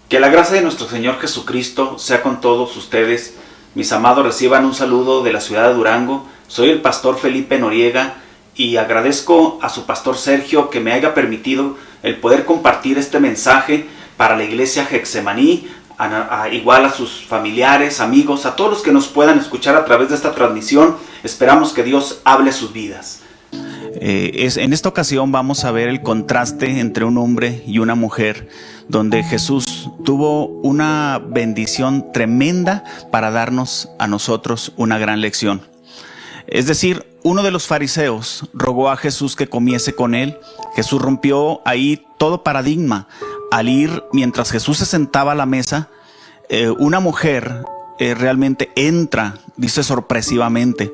Que la gracia de nuestro Señor Jesucristo sea con todos ustedes. Mis amados, reciban un saludo de la ciudad de Durango. Soy el pastor Felipe Noriega y agradezco a su pastor Sergio que me haya permitido el poder compartir este mensaje para la iglesia Getsemaní, igual a sus familiares, amigos, a todos los que nos puedan escuchar a través de esta transmisión. Esperamos que Dios hable sus vidas. En esta ocasión vamos a ver el contraste entre un hombre y una mujer, donde Jesús tuvo una bendición tremenda para darnos a nosotros una gran lección. Es decir, uno de los fariseos rogó a Jesús que comiese con él. Jesús rompió ahí todo paradigma. Al ir, mientras Jesús se sentaba a la mesa, una mujer realmente entra, dice sorpresivamente.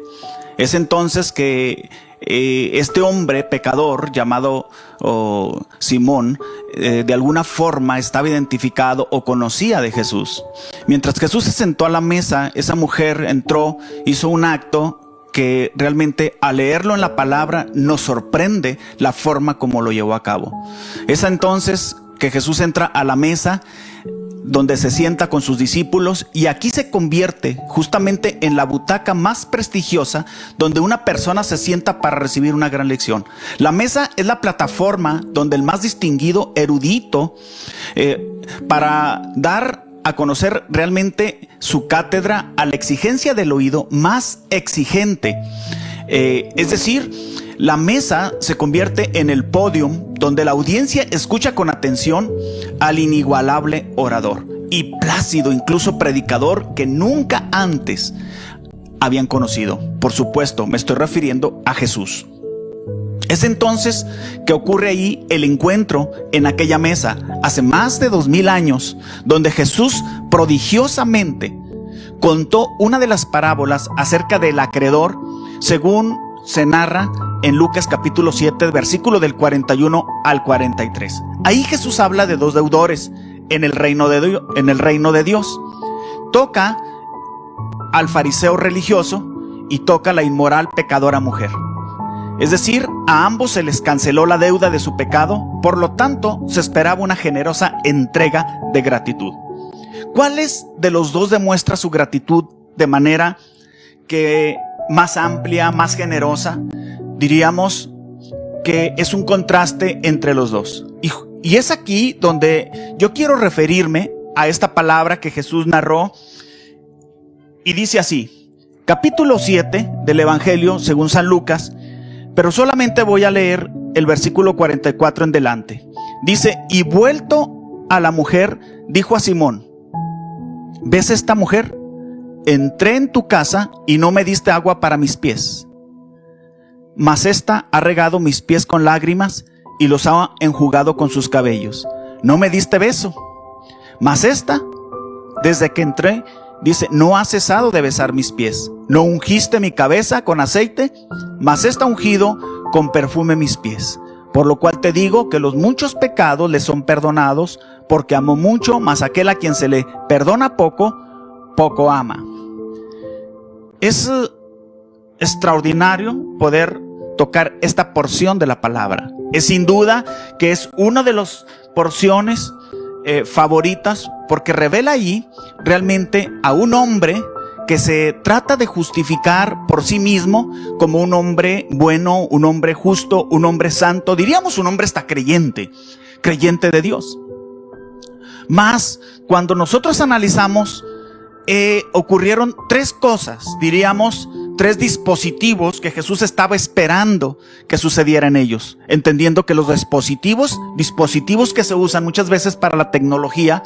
Es entonces que este hombre pecador llamado Simón de alguna forma estaba identificado o conocía de Jesús. Mientras Jesús se sentó a la mesa, esa mujer entró, hizo un acto que realmente al leerlo en la palabra nos sorprende la forma como lo llevó a cabo. Es entonces que Jesús entra a la mesa donde se sienta con sus discípulos, y aquí se convierte justamente en la butaca más prestigiosa donde una persona se sienta para recibir una gran lección. La mesa es la plataforma donde el más distinguido erudito para dar a conocer realmente su cátedra a la exigencia del oído más exigente. Es decir, la mesa se convierte en el podium donde la audiencia escucha con atención al inigualable orador y plácido, incluso predicador, que nunca antes habían conocido. Por supuesto, me estoy refiriendo a Jesús. Es entonces que ocurre ahí el encuentro en aquella mesa, hace más de 2000 años, donde Jesús prodigiosamente contó una de las parábolas acerca del acreedor, según se narra en Lucas capítulo 7, versículo del 41 al 43. Ahí Jesús habla de dos deudores en el reino de Dios. Toca al fariseo religioso y toca a la inmoral pecadora mujer. Es decir, a ambos se les canceló la deuda de su pecado, por lo tanto se esperaba una generosa entrega de gratitud. ¿Cuáles de los dos demuestra su gratitud de manera que más amplia, más generosa? Diríamos que es un contraste entre los dos. Y es aquí donde yo quiero referirme a esta palabra que Jesús narró, y dice así, capítulo 7 del Evangelio según San Lucas, pero solamente voy a leer el versículo 44 en delante. Dice, y vuelto a la mujer, dijo a Simón, ¿ves esta mujer? Entré en tu casa y no me diste agua para mis pies, mas esta ha regado mis pies con lágrimas y los ha enjugado con sus cabellos. No me diste beso, mas esta, desde que entré, dice, no ha cesado de besar mis pies. No ungiste mi cabeza con aceite, mas esta ha ungido con perfume mis pies. Por lo cual te digo que los muchos pecados le son perdonados, porque amó mucho, mas aquel a quien se le perdona poco, poco ama. Es extraordinario poder tocar esta porción de la palabra. Es sin duda que es una de las porciones favoritas, porque revela ahí realmente a un hombre que se trata de justificar por sí mismo como un hombre bueno, un hombre justo, un hombre santo, diríamos un hombre hasta creyente de Dios. Mas cuando nosotros analizamos, ocurrieron tres cosas, diríamos tres dispositivos que Jesús estaba esperando que sucedieran en ellos, entendiendo que los dispositivos que se usan muchas veces para la tecnología,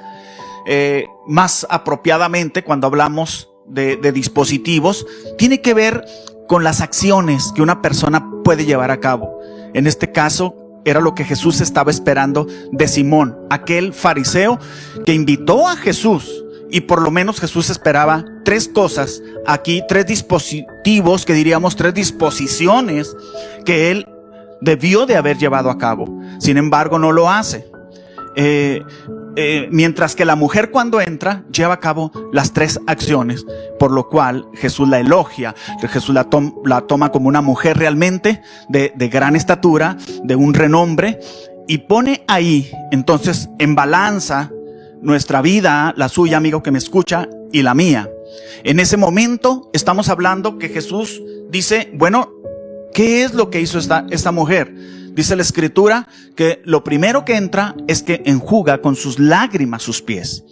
más apropiadamente cuando hablamos de dispositivos, tiene que ver con las acciones que una persona puede llevar a cabo. En este caso era lo que Jesús estaba esperando de Simón, aquel fariseo que invitó a Jesús. Y por lo menos Jesús esperaba tres cosas aquí, tres dispositivos, que diríamos tres disposiciones que él debió de haber llevado a cabo. Sin embargo, no lo hace. Mientras que la mujer, cuando entra, lleva a cabo las tres acciones, por lo cual Jesús la elogia. Jesús la toma como una mujer realmente de gran estatura, de un renombre, y pone ahí entonces en balanza nuestra vida, la suya, amigo que me escucha, y la mía. En ese momento estamos hablando que Jesús dice, bueno, ¿qué es lo que hizo esta mujer? Dice la Escritura que lo primero que entra es que enjuga con sus lágrimas sus pies.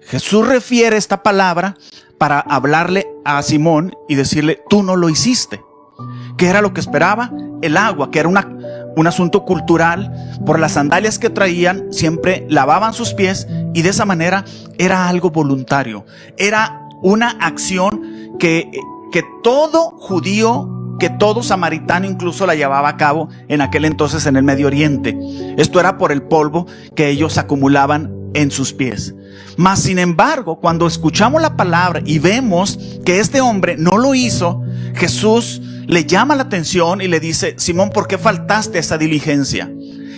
Jesús refiere esta palabra para hablarle a Simón y decirle, tú no lo hiciste. ¿Qué era lo que esperaba? El agua, que era un asunto cultural. Por las sandalias que traían, siempre lavaban sus pies, y de esa manera era algo voluntario. Era una acción que todo judío, que todo samaritano incluso la llevaba a cabo en aquel entonces en el Medio Oriente. Esto era por el polvo que ellos acumulaban en sus pies. Mas sin embargo, cuando escuchamos la palabra y vemos que este hombre no lo hizo, Jesús le llama la atención y le dice, Simón, ¿por qué faltaste a esa diligencia?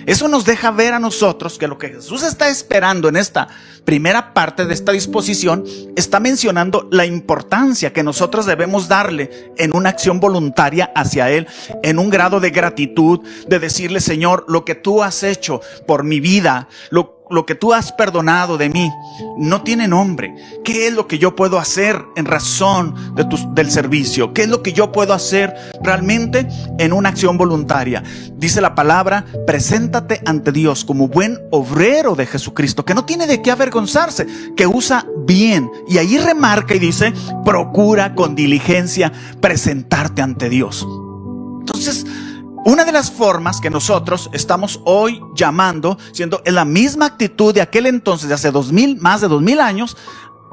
Eso nos deja ver a nosotros que lo que Jesús está esperando en esta primera parte de esta disposición, está mencionando la importancia que nosotros debemos darle en una acción voluntaria hacia Él, en un grado de gratitud, de decirle, Señor, lo que tú has hecho por mi vida, lo que tú has perdonado de mí, no tiene nombre. ¿Qué es lo que yo puedo hacer en razón del servicio? ¿Qué es lo que yo puedo hacer realmente en una acción voluntaria? Dice la palabra, preséntate ante Dios como buen obrero de Jesucristo, que no tiene de qué avergonzarse, que usa bien. Y ahí remarca y dice, procura con diligencia presentarte ante Dios. Entonces, una de las formas que nosotros estamos hoy llamando, siendo en la misma actitud de aquel entonces, de hace más de 2000 años,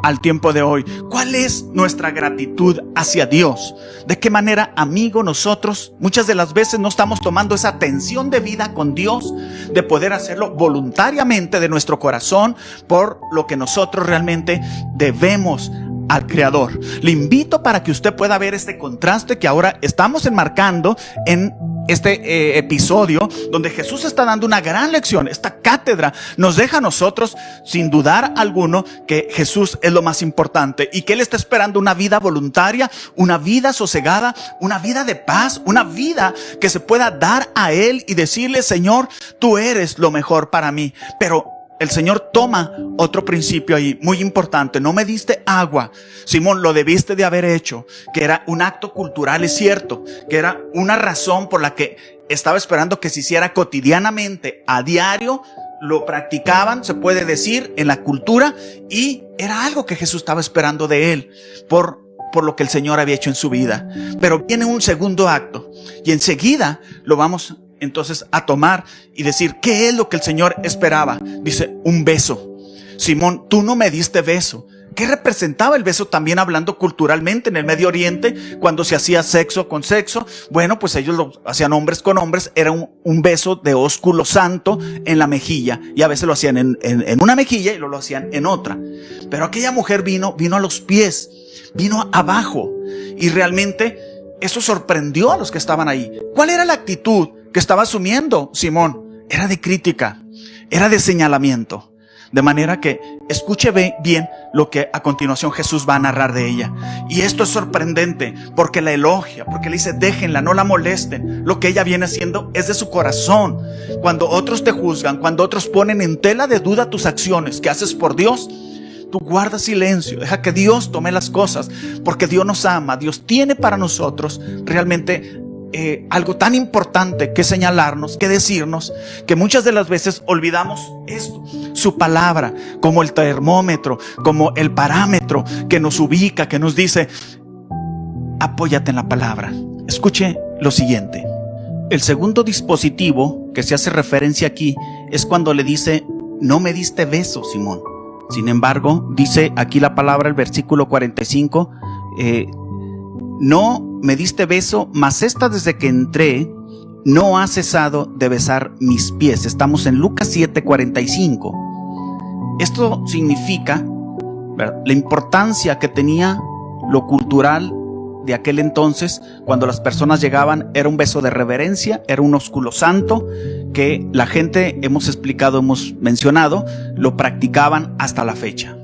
al tiempo de hoy. ¿Cuál es nuestra gratitud hacia Dios? ¿De qué manera, amigo, nosotros muchas de las veces no estamos tomando esa atención de vida con Dios, de poder hacerlo voluntariamente de nuestro corazón por lo que nosotros realmente debemos al Creador? Le invito para que usted pueda ver este contraste que ahora estamos enmarcando en este episodio, donde Jesús está dando una gran lección. Esta cátedra nos deja a nosotros, sin dudar alguno, que Jesús es lo más importante y que Él está esperando una vida voluntaria, una vida sosegada, una vida de paz, una vida que se pueda dar a Él y decirle, Señor, tú eres lo mejor para mí. Pero el Señor toma otro principio ahí, muy importante. No me diste agua, Simón, lo debiste de haber hecho, que era un acto cultural, es cierto, que era una razón por la que estaba esperando que se hiciera cotidianamente, a diario, lo practicaban, se puede decir, en la cultura, y era algo que Jesús estaba esperando de él, por lo que el Señor había hecho en su vida. Pero viene un segundo acto, y enseguida lo vamos entonces a tomar y decir, ¿qué es lo que el Señor esperaba? Dice, un beso. Simón, tú no me diste beso. ¿Qué representaba el beso también hablando culturalmente en el Medio Oriente? Cuando se hacía sexo con sexo, bueno, pues ellos lo hacían hombres con hombres, era un beso de ósculo santo en la mejilla, y a veces lo hacían en una mejilla y lo hacían en otra. Pero aquella mujer vino a los pies, vino abajo, y realmente eso sorprendió a los que estaban ahí. ¿Cuál era la actitud que estaba asumiendo Simón? Era de crítica, era de señalamiento. De manera que escuche bien lo que a continuación Jesús va a narrar de ella. Y esto es sorprendente porque la elogia, porque le dice, déjenla, no la molesten. Lo que ella viene haciendo es de su corazón. Cuando otros te juzgan, cuando otros ponen en tela de duda tus acciones que haces por Dios, tú guarda silencio, deja que Dios tome las cosas, porque Dios nos ama. Dios tiene para nosotros realmente algo tan importante que señalarnos, que decirnos, que muchas de las veces olvidamos esto, su palabra, como el termómetro, como el parámetro que nos ubica, que nos dice, apóyate en la palabra. Escuche lo siguiente. El segundo dispositivo que se hace referencia aquí es cuando le dice, no me diste beso, Simón. Sin embargo, dice aquí la palabra, el versículo 45, no me diste beso, mas esta desde que entré no ha cesado de besar mis pies. Estamos en Lucas 7:45. Esto significa, ¿verdad?, la importancia que tenía lo cultural de aquel entonces. Cuando las personas llegaban, era un beso de reverencia, era un ósculo santo que la gente, hemos explicado, hemos mencionado, lo practicaban hasta la fecha.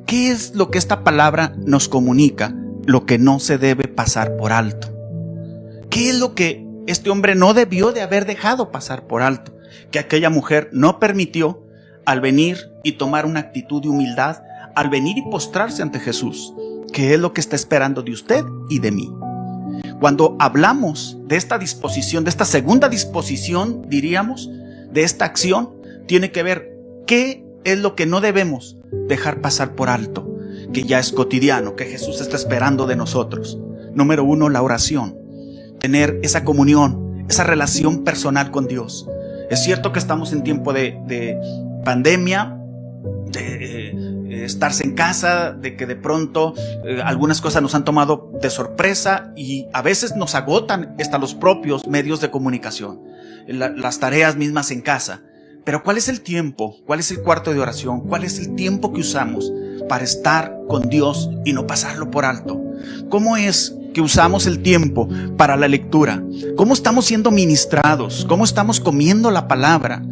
¿Qué es lo que esta palabra nos comunica? Lo que no se debe pasar por alto. ¿Qué es lo que este hombre no debió de haber dejado pasar por alto? Que aquella mujer no permitió, al venir y tomar una actitud de humildad al venir y postrarse ante Jesús, que es lo que está esperando de usted y de mí. Cuando hablamos de esta disposición, de esta segunda disposición, diríamos, de esta acción, tiene que ver qué es lo que no debemos dejar pasar por alto, que ya es cotidiano, que Jesús está esperando de nosotros. Número 1, la oración. Tener esa comunión, esa relación personal con Dios. Es cierto que estamos en tiempo de pandemia, de estarse en casa, de que de pronto algunas cosas nos han tomado de sorpresa y a veces nos agotan hasta los propios medios de comunicación, las tareas mismas en casa. Pero ¿cuál es el tiempo? ¿Cuál es el cuarto de oración? ¿Cuál es el tiempo que usamos para estar con Dios y no pasarlo por alto? ¿Cómo es que usamos el tiempo para la lectura? ¿Cómo estamos siendo ministrados? ¿Cómo estamos comiendo la palabra?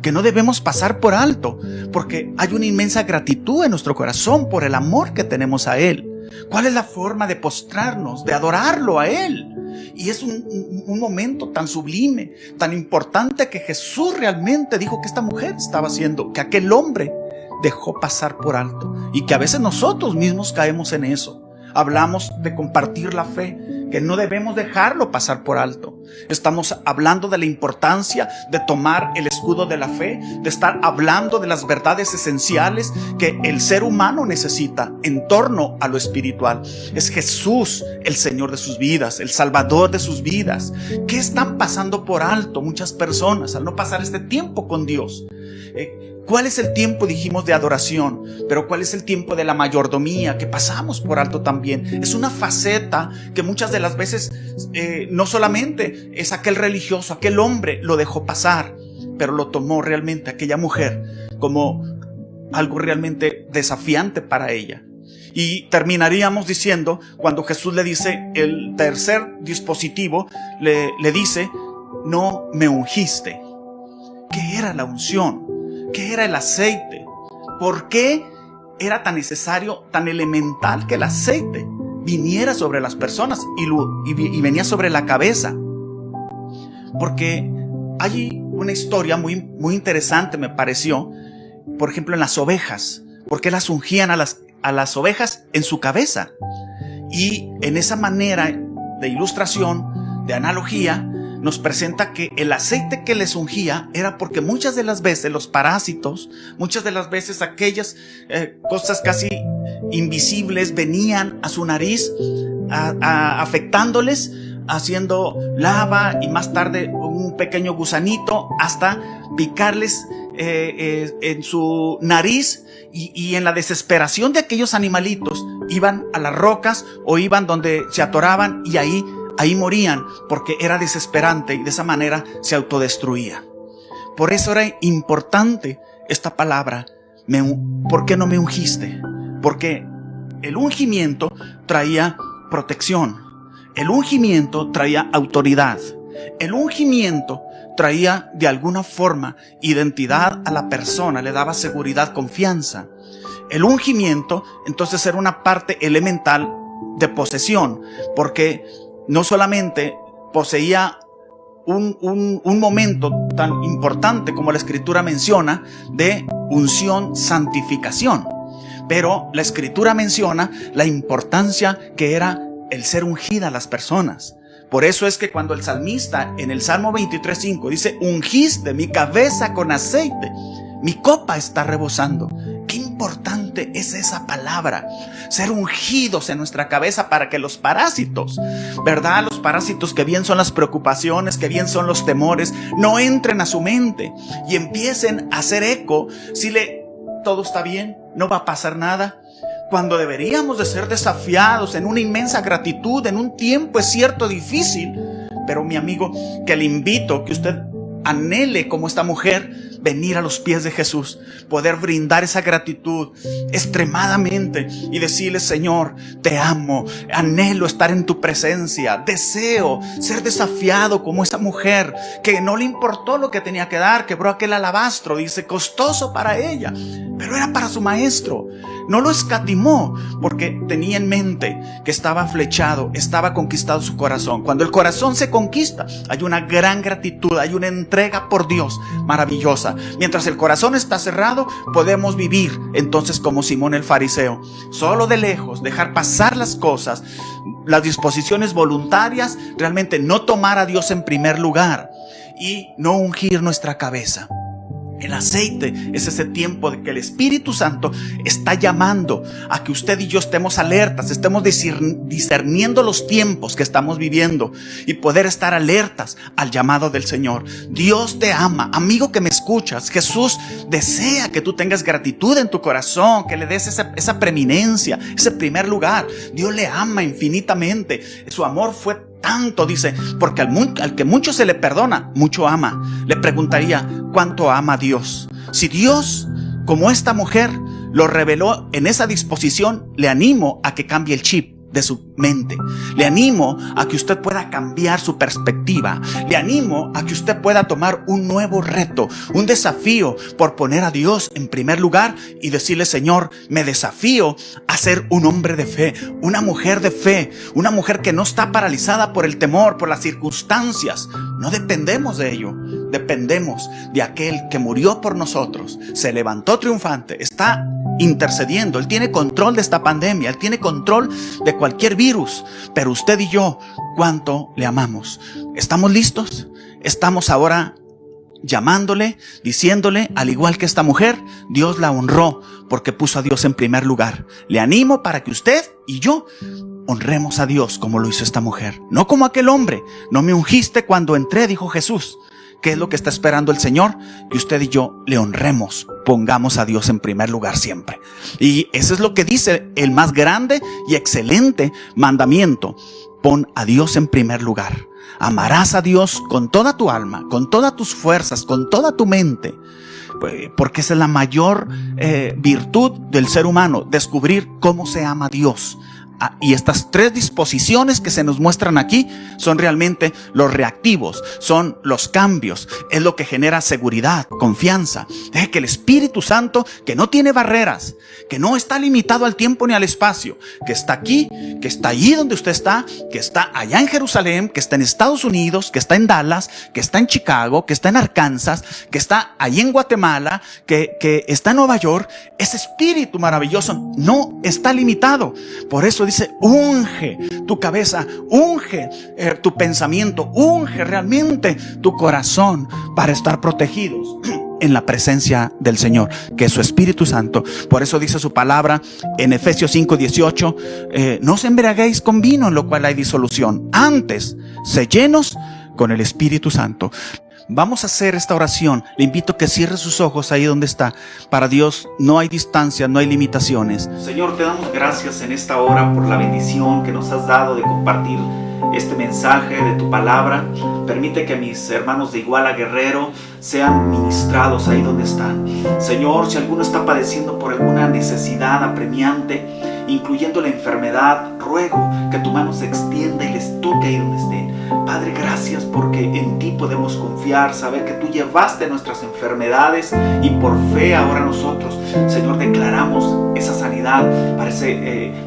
Que no debemos pasar por alto, porque hay una inmensa gratitud en nuestro corazón por el amor que tenemos a Él. ¿Cuál es la forma de postrarnos, de adorarlo a Él? Y es un momento tan sublime, tan importante, que Jesús realmente dijo que esta mujer estaba haciendo, que aquel hombre dejó pasar por alto, y que a veces nosotros mismos caemos en eso. Hablamos de compartir la fe, que no debemos dejarlo pasar por alto. Estamos hablando de la importancia de tomar el escudo de la fe, de estar hablando de las verdades esenciales que el ser humano necesita en torno a lo espiritual. Es Jesús el Señor de sus vidas, el Salvador de sus vidas. ¿Qué están pasando por alto muchas personas al no pasar este tiempo con Dios? ¿Cuál es el tiempo, dijimos, de adoración? Pero ¿cuál es el tiempo de la mayordomía que pasamos por alto también? Es una faceta que muchas de las veces no solamente es aquel religioso, aquel hombre lo dejó pasar, pero lo tomó realmente aquella mujer como algo realmente desafiante para ella. Y terminaríamos diciendo, cuando Jesús le dice el tercer dispositivo, le dice: no me ungiste. ¿Qué era la unción? ¿Qué era el aceite? ¿Por qué era tan necesario, tan elemental que el aceite viniera sobre las personas y venía sobre la cabeza? Porque hay una historia muy interesante, me pareció. Por ejemplo, en las ovejas. ¿Por qué las ungían a las ovejas en su cabeza? Y en esa manera de ilustración, de analogía, nos presenta que el aceite que les ungía era porque muchas de las veces los parásitos, muchas de las veces aquellas cosas casi invisibles venían a su nariz, afectándoles, haciendo lava y más tarde un pequeño gusanito hasta picarles en su nariz, y en la desesperación de aquellos animalitos iban a las rocas o iban donde se atoraban y ahí morían, porque era desesperante y de esa manera se autodestruía. Por eso era importante esta palabra: ¿por qué no me ungiste? Porque el ungimiento traía protección, el ungimiento traía autoridad, el ungimiento traía de alguna forma identidad a la persona, le daba seguridad, confianza. El ungimiento entonces era una parte elemental de posesión, porque no solamente poseía un momento tan importante como la Escritura menciona de unción, santificación, pero la Escritura menciona la importancia que era el ser ungida a las personas. Por eso es que cuando el salmista en el Salmo 23:5 dice: ungiste mi cabeza con aceite, mi copa está rebosando. Qué importante es esa palabra, ser ungidos en nuestra cabeza para que los parásitos, ¿verdad? Los parásitos que bien son las preocupaciones, que bien son los temores, no entren a su mente y empiecen a hacer eco. Si todo está bien, no va a pasar nada. Cuando deberíamos de ser desafiados en una inmensa gratitud, en un tiempo, es cierto, difícil, pero mi amigo, que le invito, que usted anhele como esta mujer, venir a los pies de Jesús, poder brindar esa gratitud extremadamente y decirle: Señor, te amo, anhelo estar en tu presencia, deseo ser desafiado como esa mujer que no le importó lo que tenía que dar, quebró aquel alabastro, dice, costoso para ella, pero era para su maestro. No lo escatimó porque tenía en mente que estaba flechado, estaba conquistado su corazón. Cuando el corazón se conquista, hay una gran gratitud, hay una entrega por Dios maravillosa. cosa. Mientras el corazón está cerrado, podemos vivir entonces como Simón el fariseo, solo de lejos, dejar pasar las cosas, las disposiciones voluntarias, realmente no tomar a Dios en primer lugar y no ungir nuestra cabeza. El aceite es ese tiempo de que el Espíritu Santo está llamando a que usted y yo estemos alertas, estemos discerniendo los tiempos que estamos viviendo y poder estar alertas al llamado del Señor. Dios te ama, amigo que me escuchas. Jesús desea que tú tengas gratitud en tu corazón, que le des esa preeminencia, ese primer lugar. Dios le ama infinitamente. Su amor fue tanto, dice, porque al que mucho se le perdona, mucho ama. Le preguntaría, ¿cuánto ama a Dios? Si Dios, como esta mujer, lo reveló en esa disposición, le animo a que cambie el chip de su mente. Le animo a que usted pueda cambiar su perspectiva. Le animo a que usted pueda tomar un nuevo reto, un desafío por poner a Dios en primer lugar y decirle: Señor, me desafío a ser un hombre de fe, una mujer de fe, una mujer que no está paralizada por el temor, por las circunstancias. No dependemos de ello, dependemos de aquel que murió por nosotros, se levantó triunfante, está intercediendo. Él tiene control de esta pandemia, Él tiene control de cualquier virus. Pero usted y yo, ¿cuánto le amamos? ¿Estamos listos? Estamos ahora llamándole, diciéndole, al igual que esta mujer, Dios la honró porque puso a Dios en primer lugar. Le animo para que usted y yo honremos a Dios como lo hizo esta mujer, no como aquel hombre. No me ungiste cuando entré, dijo Jesús. ¿Qué es lo que está esperando el Señor? Que usted y yo le honremos, pongamos a Dios en primer lugar siempre. Y eso es lo que dice el más grande y excelente mandamiento: pon a Dios en primer lugar. Amarás a Dios con toda tu alma, con todas tus fuerzas, con toda tu mente, porque esa es la mayor virtud del ser humano, descubrir cómo se ama a Dios. Y estas tres disposiciones que se nos muestran aquí son realmente los reactivos, son los cambios, es lo que genera seguridad, confianza. Deje que el Espíritu Santo, que no tiene barreras, que no está limitado al tiempo ni al espacio, que está aquí, que está allí donde usted está, que está allá en Jerusalén, que está en Estados Unidos, que está en Dallas, que está en Chicago, que está en Arkansas, que está allí en Guatemala, que está en Nueva York. Ese Espíritu maravilloso no está limitado. Por eso dice: unge tu cabeza, unge tu pensamiento, unge realmente tu corazón para estar protegidos en la presencia del Señor, que es su Espíritu Santo. Por eso dice su palabra en Efesios 5:18, no os embriaguéis con vino, en lo cual hay disolución, antes sed llenos con el Espíritu Santo. Vamos a hacer esta oración. Le invito a que cierre sus ojos ahí donde está. Para Dios no hay distancia, no hay limitaciones. Señor, te damos gracias en esta hora por la bendición que nos has dado de compartir este mensaje de tu palabra. Permite que mis hermanos de Iguala Guerrero sean ministrados ahí donde están. Señor, si alguno está padeciendo por alguna necesidad apremiante, incluyendo la enfermedad, ruego que tu mano se extienda y les toque ahí donde estén. Padre, gracias porque en ti podemos confiar, saber que tú llevaste nuestras enfermedades y por fe ahora nosotros, Señor, declaramos esa sanidad para esa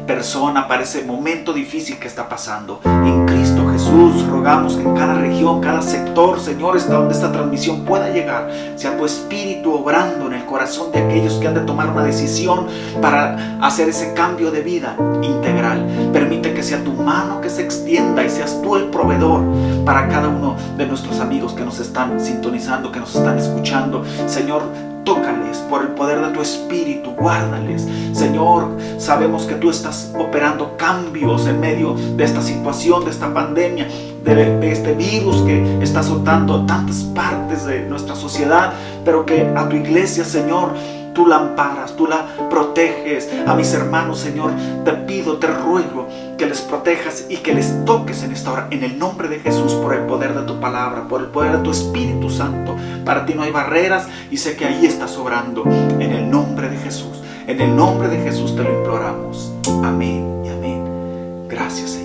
persona, para ese momento difícil que está pasando. En Cristo Jesús rogamos que en cada región, cada sector, Señor, hasta donde esta transmisión pueda llegar, sea tu Espíritu obrando en el corazón de aquellos que han de tomar una decisión para hacer ese cambio de vida integral. Permite que sea tu mano que se extienda y seas tú el proveedor para cada uno de nuestros amigos que nos están sintonizando, que nos están escuchando. Señor, tócales por el poder de tu Espíritu, guárdales. Señor, sabemos que tú estás operando cambios en medio de esta situación, de esta pandemia, de este virus que está azotando tantas partes de nuestra sociedad, pero que a tu iglesia, Señor, tú la amparas, tú la proteges. A mis hermanos, Señor, te pido, te ruego que les protejas y que les toques en esta hora, en el nombre de Jesús, por el poder de tu palabra, por el poder de tu Espíritu Santo. Para ti no hay barreras y sé que ahí estás obrando, en el nombre de Jesús. En el nombre de Jesús te lo imploramos. Amén y amén. Gracias, Señor.